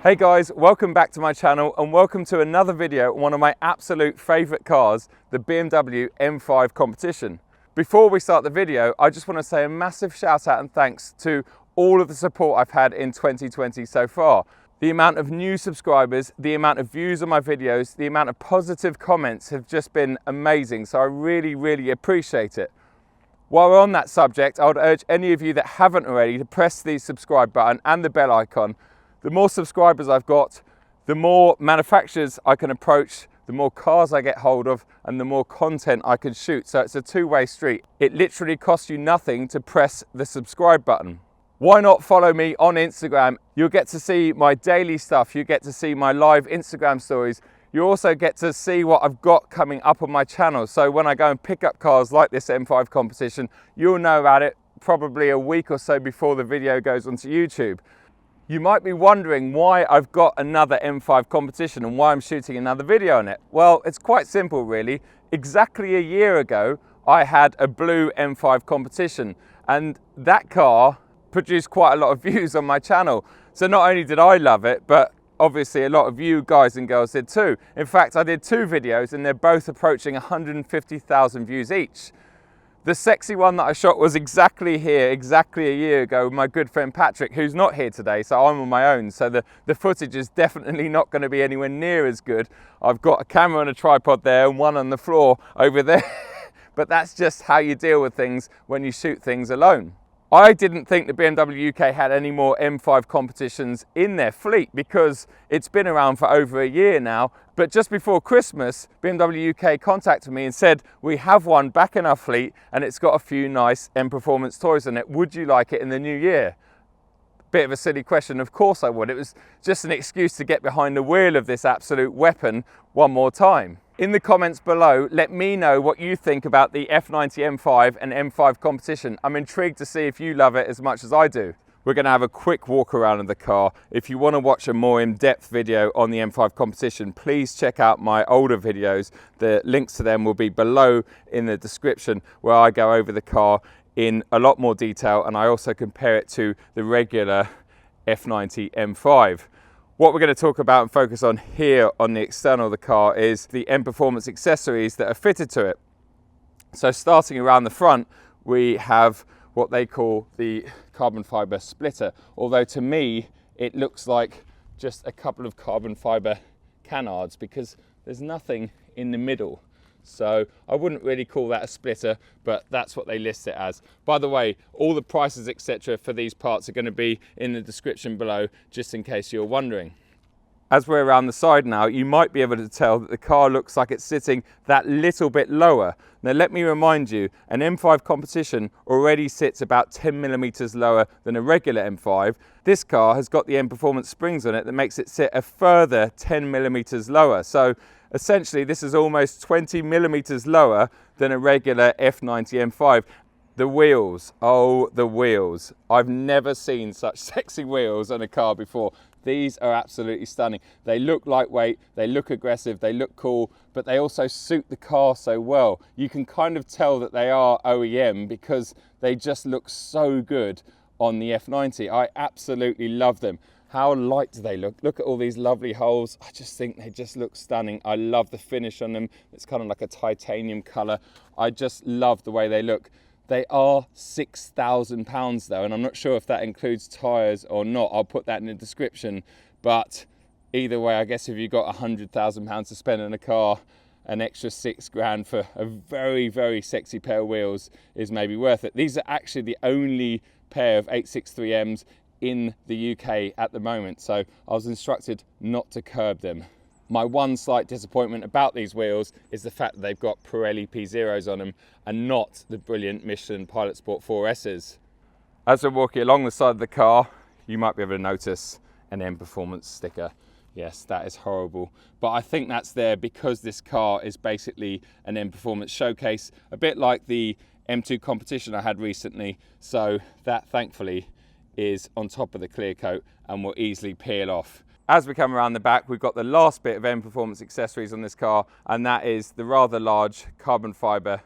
Hey guys, welcome back to my channel and welcome to another video on one of my absolute favourite cars, the BMW M5 Competition. Before we start the video, I just want to say a massive shout out and thanks to all of the support I've had in 2020 so far. The amount of new subscribers, the amount of views on my videos, the amount of positive comments have just been amazing, so I really appreciate it. While we're on that subject, I would urge any of you that haven't already to press the subscribe button and the bell icon. The more subscribers I've got, the more manufacturers I can approach, the more cars I get hold of, and the more content I can shoot. So it's a two-way street. It literally costs you nothing to press the subscribe button. Why not follow me on Instagram? You'll get to see my daily stuff. You get to see my live Instagram stories. You also get to see what I've got coming up on my channel. So when I go and pick up cars like this M5 Competition, you'll know about it probably a week or so before the video goes onto YouTube. You might be wondering why I've got another M5 Competition and why I'm shooting another video on it. Well, it's quite simple really. Exactly a year ago, I had a blue M5 Competition and that car produced quite a lot of views on my channel. So not only did I love it, but obviously a lot of you guys and girls did too. In fact, I did two videos and they're both approaching 150,000 views each. The sexy one that I shot was exactly here, exactly a year ago with my good friend Patrick, who's not here today, so I'm on my own. So the footage is definitely not going to be anywhere near as good. I've got a camera on a tripod there and one on the floor over there. But that's just how you deal with things when you shoot things alone. I didn't think the BMW UK had any more M5 competitions in their fleet because it's been around for over a year now. But just before Christmas, BMW UK contacted me and said, we have one back in our fleet and it's got a few nice M Performance toys in it. Would you like it in the new year? Bit of a silly question, of course I would. It was just an excuse to get behind the wheel of this absolute weapon one more time. In the comments below, let me know what you think about the F90 M5 and M5 Competition. I'm intrigued to see if you love it as much as I do. We're going to have a quick walk around of the car. If you want to watch a more in-depth video on the M5 Competition, please check out my older videos. The links to them will be below in the description, where I go over the car in a lot more detail and I also compare it to the regular F90 M5. What we're going to talk about and focus on here on the external of the car is the M Performance accessories that are fitted to it. So starting around the front, we have what they call the carbon fiber splitter, although to me it looks like just a couple of carbon fiber canards because there's nothing in the middle. So I wouldn't really call that a splitter, but that's what they list it as. By the way, all the prices, etc. for these parts are going to be in the description below, just in case you're wondering. As we're around the side now, you might be able to tell that the car looks like it's sitting that little bit lower. Now let me remind you, an M5 Competition already sits about 10mm lower than a regular M5. This car has got the M Performance springs on it that makes it sit a further 10mm lower. So essentially this is almost 20mm lower than a regular F90 M5. The wheels, oh the wheels. I've never seen such sexy wheels on a car before. These are absolutely stunning. They look lightweight, they look aggressive, they look cool, but they also suit the car so well. You can kind of tell that they are OEM because they just look so good on the F90. I absolutely love them. How light do they look? Look at all these lovely holes. I just think they just look stunning. I love the finish on them. It's kind of like a titanium color. I just love the way they look. They are £6,000 though, and I'm not sure if that includes tyres or not. I'll put that in the description. But either way, I guess if you've got £100,000 to spend on a car, an extra £6,000 for a very sexy pair of wheels is maybe worth it. These are actually the only pair of 863Ms in the UK at the moment, so I was instructed not to curb them. My one slight disappointment about these wheels is the fact that they've got Pirelli P0s on them and not the brilliant Michelin Pilot Sport 4Ss. As we're walking along the side of the car, you might be able to notice an M Performance sticker. Yes, that is horrible, but I think that's there because this car is basically an M Performance showcase, a bit like the M2 Competition I had recently, so that thankfully is on top of the clear coat and will easily peel off. As we come around the back, we've got the last bit of M Performance accessories on this car, and that is the rather large carbon fiber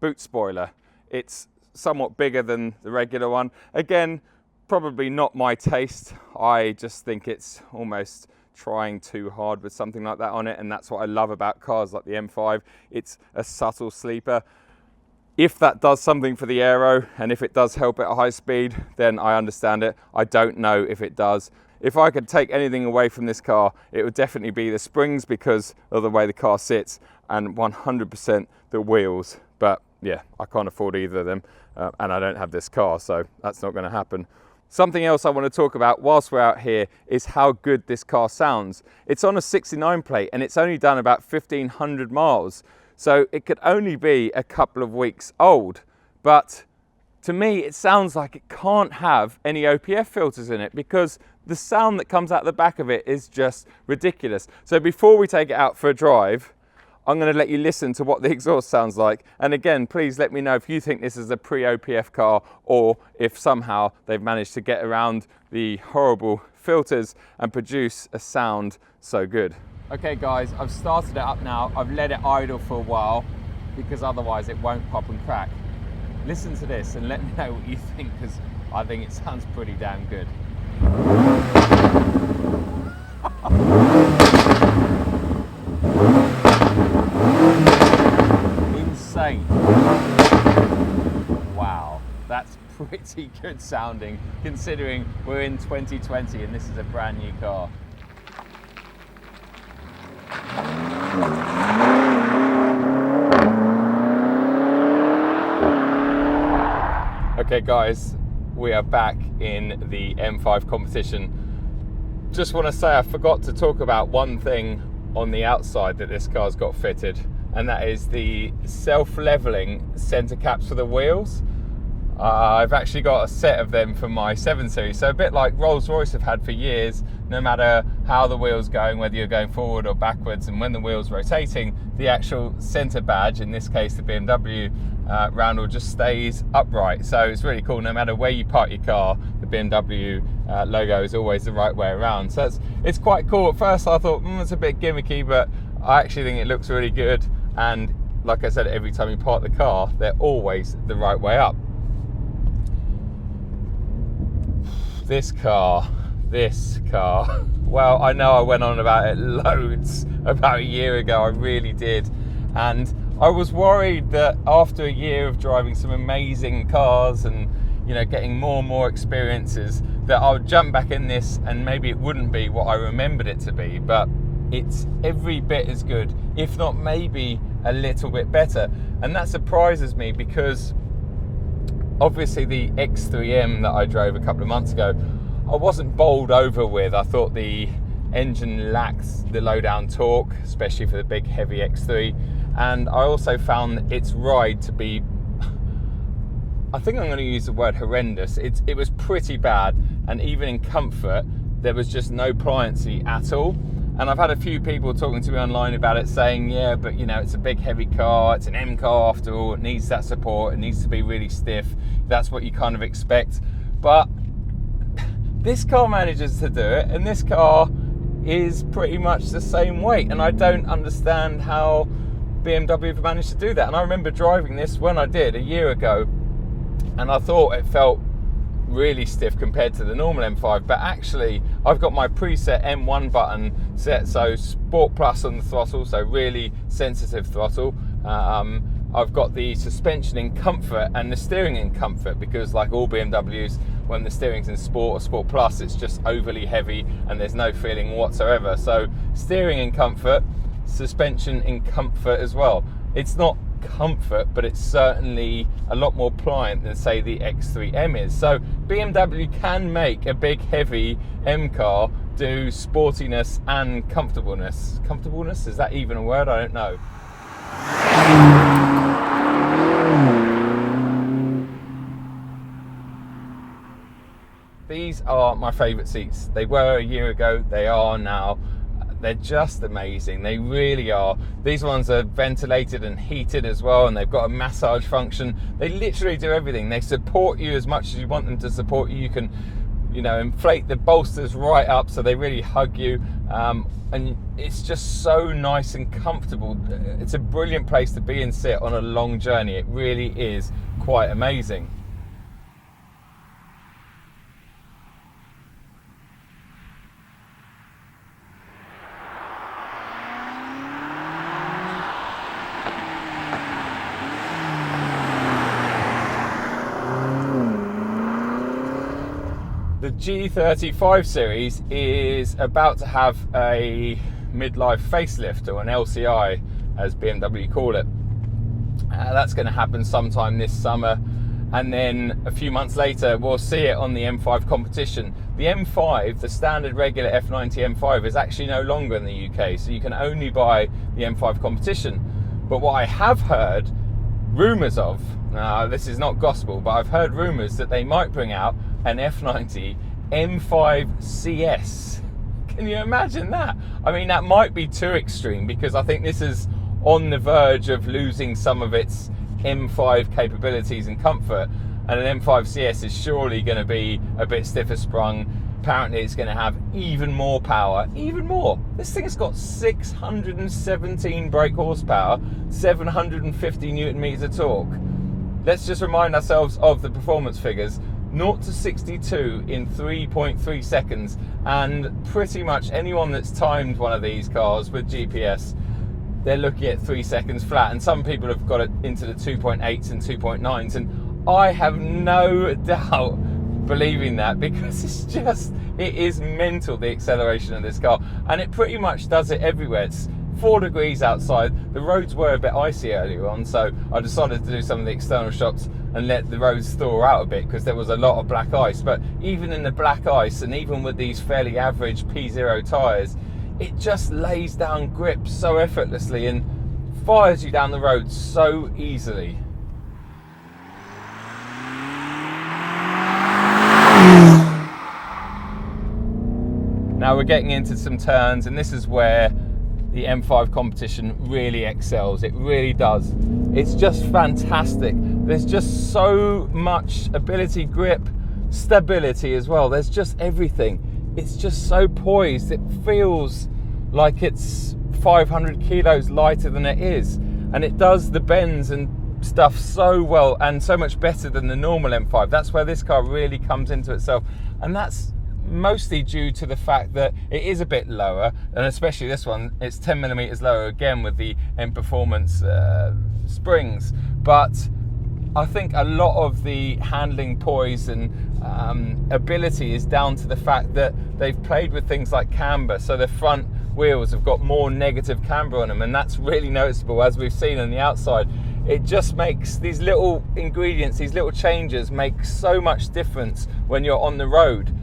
boot spoiler. It's somewhat bigger than the regular one. Again, probably not my taste. I just think it's almost trying too hard with something like that on it, and that's what I love about cars like the M5. It's a subtle sleeper. If that does something for the aero, and if it does help at a high speed, then I understand it. I don't know if it does. If I could take anything away from this car, it would definitely be the springs because of the way the car sits, and 100% the wheels. But yeah, I can't afford either of them, and I don't have this car, so that's not going to happen. Something else I want to talk about whilst we're out here is how good this car sounds. It's on a 69 plate and it's only done about 1,500 miles. So it could only be a couple of weeks old, but to me it sounds like it can't have any OPF filters in it because the sound that comes out the back of it is just ridiculous. So before we take it out for a drive, I'm going to let you listen to what the exhaust sounds like. And again, please let me know if you think this is a pre-OPF car or if somehow they've managed to get around the horrible filters and produce a sound so good. Okay guys, I've started it up now. I've let it idle for a while because otherwise it won't pop and crack. Listen to this and let me know what you think, because I think it sounds pretty damn good. Insane. Wow, that's pretty good sounding considering we're in 2020 and this is a brand new car. Okay guys, we are back in the M5 competition. Just want to say I forgot to talk about one thing on the outside that this car's got fitted, and that is the self-leveling center caps for the wheels. I've actually got a set of them for my 7 Series, so a bit like Rolls-Royce have had for years. No matter how the wheel's going, whether you're going forward or backwards, and when the wheel's rotating, the actual center badge, in this case the BMW roundel, just stays upright. So it's really cool. No matter where you park your car, the BMW logo is always the right way around. So it's quite cool. At first I thought it's a bit gimmicky, but I actually think it looks really good. And like I said, every time you park the car, they're always the right way up. This car, well, I know I went on about it loads about a year ago, I really did. And I was worried that after a year of driving some amazing cars and, you know, getting more and more experiences, that I would jump back in this and maybe it wouldn't be what I remembered it to be, but it's every bit as good, if not maybe a little bit better. And that surprises me because obviously the X3M that I drove a couple of months ago, I wasn't bowled over with. I thought the engine lacked the low down torque, especially for the big heavy X3. And I also found its ride to be, I think I'm going to use the word horrendous. It was pretty bad, and even in comfort, there was just no pliancy at all. And I've had a few people talking to me online about it saying, yeah, but you know, it's a big heavy car, it's an M car after all, it needs that support, it needs to be really stiff. That's what you kind of expect. But this car manages to do it, and this car is pretty much the same weight. And I don't understand how BMW have managed to do that. And I remember driving this when I did a year ago, and I thought it felt really stiff compared to the normal M5, but actually I've got my preset M1 button set, so Sport Plus on the throttle, so really sensitive throttle. I've got the suspension in comfort and the steering in comfort, because like all BMWs, when the steering's in Sport or Sport Plus, it's just overly heavy and there's no feeling whatsoever. So steering in comfort, suspension in comfort as well. It's not comfort, but it's certainly a lot more pliant than say the X3M is. So BMW can make a big heavy M car do sportiness and comfortableness. Comfortableness, is that even a word? I don't know. These are my favourite seats. They were a year ago, they are now. They're just amazing, they really are. These ones are ventilated and heated as well, and they've got a massage function. They literally do everything. They support you as much as you want them to support you. You can, you know, inflate the bolsters right up so they really hug you. And it's just so nice and comfortable. It's a brilliant place to be and sit on a long journey. It really is quite amazing. G35 series is about to have a midlife facelift, or an LCI as BMW call it. That's going to happen sometime this summer, and then a few months later we'll see it on the M5 Competition. The M5, the standard regular F90 M5, is actually no longer in the UK, so you can only buy the M5 Competition. But what I have heard rumours of, now this is not gospel, but I've heard rumours that they might bring out an F90 M5 CS. Can you imagine that? I mean, that might be too extreme, because I think this is on the verge of losing some of its M5 capabilities and comfort, and an M5 CS is surely going to be a bit stiffer sprung. Apparently it's going to have even more power, even more. This thing has got 617 brake horsepower, 750 newton meters of torque. Let's just remind ourselves of the performance figures. 0 to 62 in 3.3 seconds, and pretty much anyone that's timed one of these cars with GPS, they're looking at 3 seconds flat, and some people have got it into the 2.8s and 2.9s, and I have no doubt believing that, because it is mental, the acceleration of this car, and it pretty much does it everywhere. It's 4 degrees outside. The roads were a bit icy earlier on, so I decided to do some of the external shots and let the roads thaw out a bit, because there was a lot of black ice. But even in the black ice, and even with these fairly average P0 tyres, it just lays down grip so effortlessly and fires you down the road so easily. Now we're getting into some turns, and this is where the M5 Competition really excels. It really does. It's just fantastic. There's just so much ability, grip, stability as well. There's just everything. It's just so poised. It feels like it's 500 kilos lighter than it is, and it does the bends and stuff so well, and so much better than the normal M5. That's where this car really comes into itself, and that's mostly due to the fact that it is a bit lower, and especially this one, it's 10 millimeters lower again with the M Performance springs. But I think a lot of the handling poise and ability is down to the fact that they've played with things like camber, so the front wheels have got more negative camber on them, and that's really noticeable, as we've seen on the outside. It just makes these little ingredients, these little changes make so much difference when you're on the road.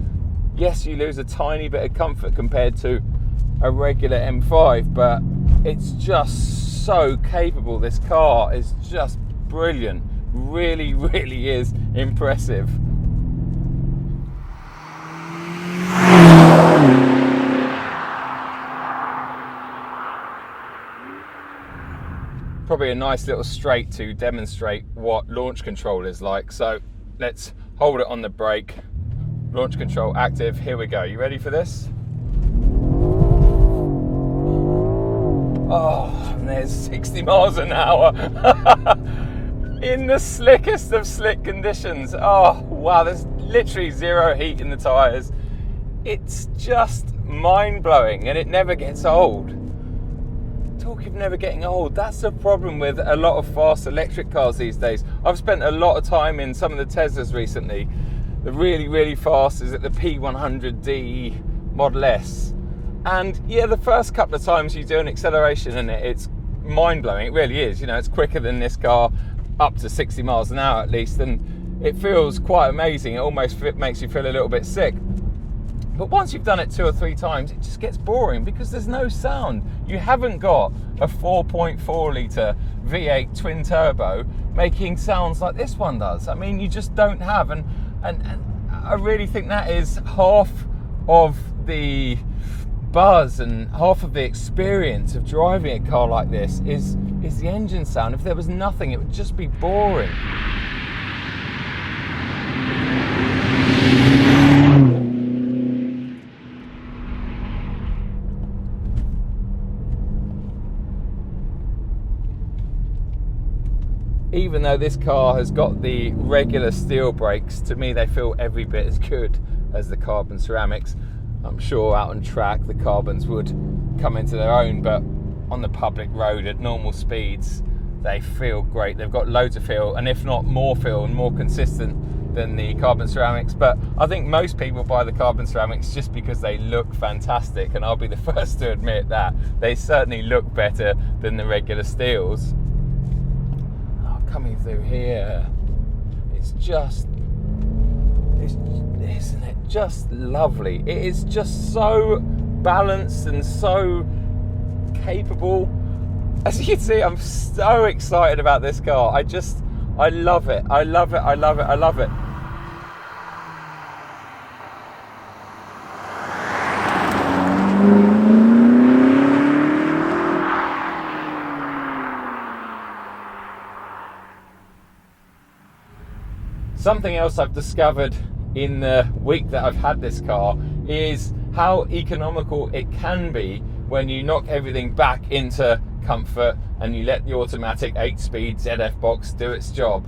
Yes, you lose a tiny bit of comfort compared to a regular M5, but it's just so capable. This car is just brilliant. Really, really is impressive. Probably a nice little straight to demonstrate what launch control is like. So let's hold it on the brake. Launch control active, here we go. You ready for this? Oh, and there's 60 miles an hour in the slickest of slick conditions. Oh, wow, there's literally zero heat in the tyres. It's just mind-blowing, and it never gets old. Talk of never getting old, that's the problem with a lot of fast electric cars these days. I've spent a lot of time in some of the Teslas recently. The really, really fast is at the P100D Model S. And yeah, the first couple of times you do an acceleration in it, it's mind-blowing. It really is. You know, it's quicker than this car, up to 60 miles an hour at least, and it feels quite amazing. It almost makes you feel a little bit sick. But once you've done it 2 or 3 times, it just gets boring, because there's no sound. You haven't got a 4.4 litre V8 twin turbo making sounds like this one does. I mean, you just don't have, and I really think that is half of the buzz and half of the experience of driving a car like this is the engine sound. If there was nothing, it would just be boring. Even though this car has got the regular steel brakes, to me they feel every bit as good as the carbon ceramics. I'm sure out on track the carbons would come into their own, but on the public road at normal speeds they feel great. They've got loads of feel, and if not more feel and more consistent than the carbon ceramics, but I think most people buy the carbon ceramics just because they look fantastic, and I'll be the first to admit that they certainly look better than the regular steels. Oh, coming through here, isn't it just lovely? It is just so balanced and so capable. As you can see, I'm so excited about this car. I love it. I love it. I love it. I love it. Something else I've discovered in the week that I've had this car is how economical it can be when you knock everything back into comfort and you let the automatic 8-speed ZF box do its job.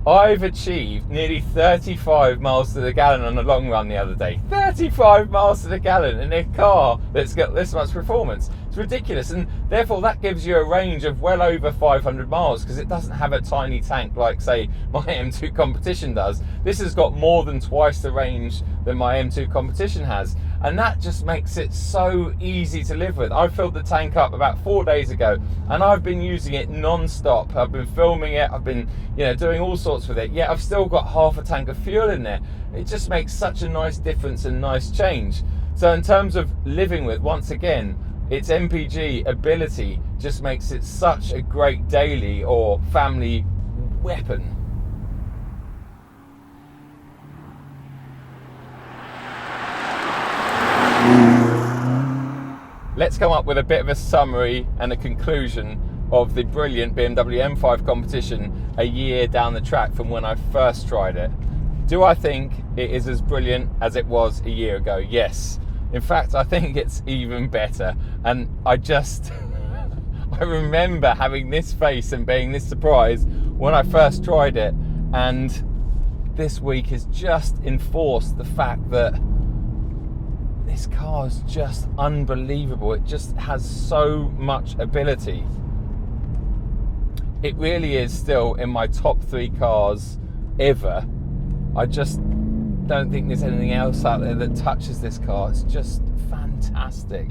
I've achieved nearly 35 miles to the gallon on a long run the other day. 35 miles to the gallon in a car that's got this much performance. It's ridiculous, and therefore that gives you a range of well over 500 miles because it doesn't have a tiny tank like, say, my M2 Competition does. This has got more than twice the range than my M2 Competition has, and that just makes it so easy to live with. I filled the tank up about 4 days ago, and I've been using it non-stop. I've been filming it, I've been doing all sorts with it, yet I've still got half a tank of fuel in there. It just makes such a nice difference and nice change. So in terms of living with, once again, its MPG ability just makes it such a great daily or family weapon. Let's come up with a bit of a summary and a conclusion of the brilliant BMW M5 Competition a year down the track from when I first tried it. Do I think it is as brilliant as it was a year ago? Yes. In fact, I think it's even better. And I remember having this face and being this surprised when I first tried it. And this week has just enforced the fact that this car is just unbelievable. It just has so much ability. It really is still in my top 3 cars ever. I just don't think there's anything else out there that touches this car. It's just fantastic.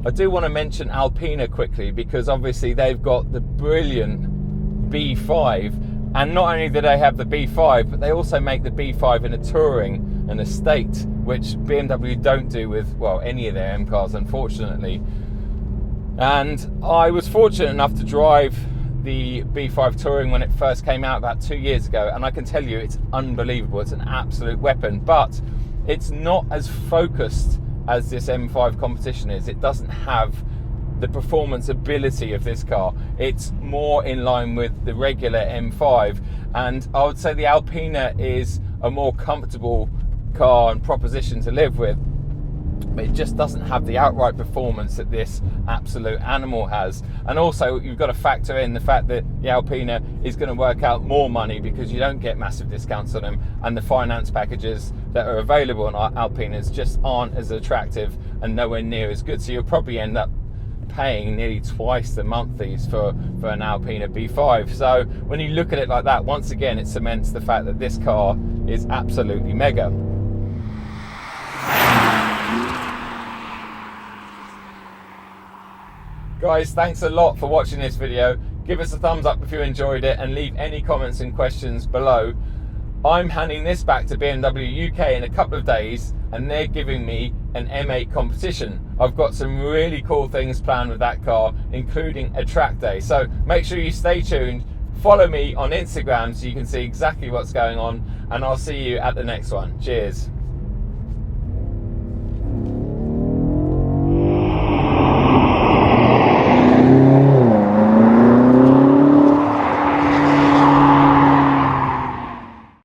I do want to mention Alpina quickly, because obviously they've got the brilliant B5, and not only do they have the B5, but they also make the B5 in a touring and estate, which BMW don't do with, well, any of their M cars, unfortunately. And I was fortunate enough to drive the B5 Touring when it first came out about 2 years ago, and I can tell you it's unbelievable. It's an absolute weapon, but it's not as focused as this M5 Competition is. It doesn't have the performance ability of this car. It's more in line with the regular M5, and I would say the Alpina is a more comfortable car and proposition to live with, but it just doesn't have the outright performance that this absolute animal has. And also you've got to factor in the fact that the Alpina is going to work out more money because you don't get massive discounts on them, and the finance packages that are available on Alpinas just aren't as attractive and nowhere near as good. So you'll probably end up paying nearly twice the monthlies for an Alpina B5. So when you look at it like that, once again it cements the fact that this car is absolutely mega. Guys, thanks a lot for watching this video. Give us a thumbs up if you enjoyed it, and leave any comments and questions below. I'm handing this back to BMW UK in a couple of days, and they're giving me an M8 Competition. I've got some really cool things planned with that car, including a track day. So make sure you stay tuned. Follow me on Instagram so you can see exactly what's going on, and I'll see you at the next one. Cheers.